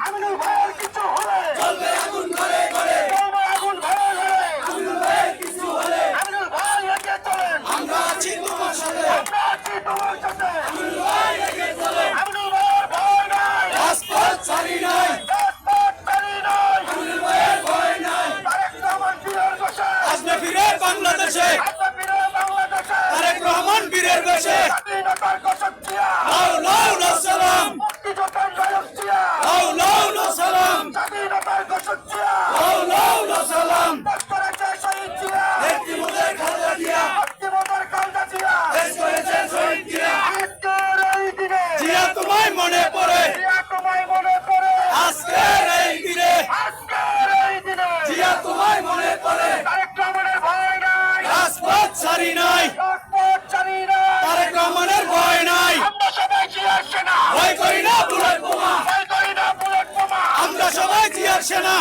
আমিনুল ভাইয়ের কিছু হলে চলবে আগুন ঘরে ঘরে, চলবে আগুন ঘরে ঘরে। আমিনুল ভাইয়ের কিছু হলে আমিনুল ভাই এগিয়ে চলেন, আমরা আছি তোমার সাথে, আমরা আছি তোমার সাথে। আমিনুল ভাই এগিয়ে চলে, আমিনুল ভাইয়ের ভয় নাই, রাজপথ ছাড়ি নাই, রাজপথ ছাড়ি নাই। আমিনুল ভাইয়ের ভয় নাই। তারেক রহমান বীরের বেশে, আসবে ফিরে বাংলাদেশে, আসবে ফিরে বাংলাদেশে। তারেক রহমান বীরের বেশে, স্বাধীনতার ঘোষক জিয়া, লাউ লাউ লা সালাম, মুক্তিযোদ্ধার নায়ক জিয়া, লাউ লাউ লা সালাম, স্বাধীনতার ঘোষক জিয়া, লাউ লাউ লা সালাম। দেশ করেছে শহীদ জিয়া, একটি মোদের খালেদা জিয়া, মুক্তিযোদ্ধার খালেদা জিয়া। দেশ করেছে শহীদ জিয়া। আজকের এই দিনে জিয়া তোমায় মনে পড়ে, জিয়া তোমায় মনে পড়ে, আজকের এই দিনে আজকের এই দিনে জিয়া তোমায় মনে পড়ে। তারেক রহমানের ভয় নাই, রাজপথ ছাড়ি নাই, রাজপথ ছাড়ি নাই। তারেক রহমানের ভয় নাই। আমরা সবাই জিয়ার সেনা, ভয় করি না বুলেট বোমা, ভয় করি না বুলেট বোমা। আমরা সবাই জিয়ার সেনা।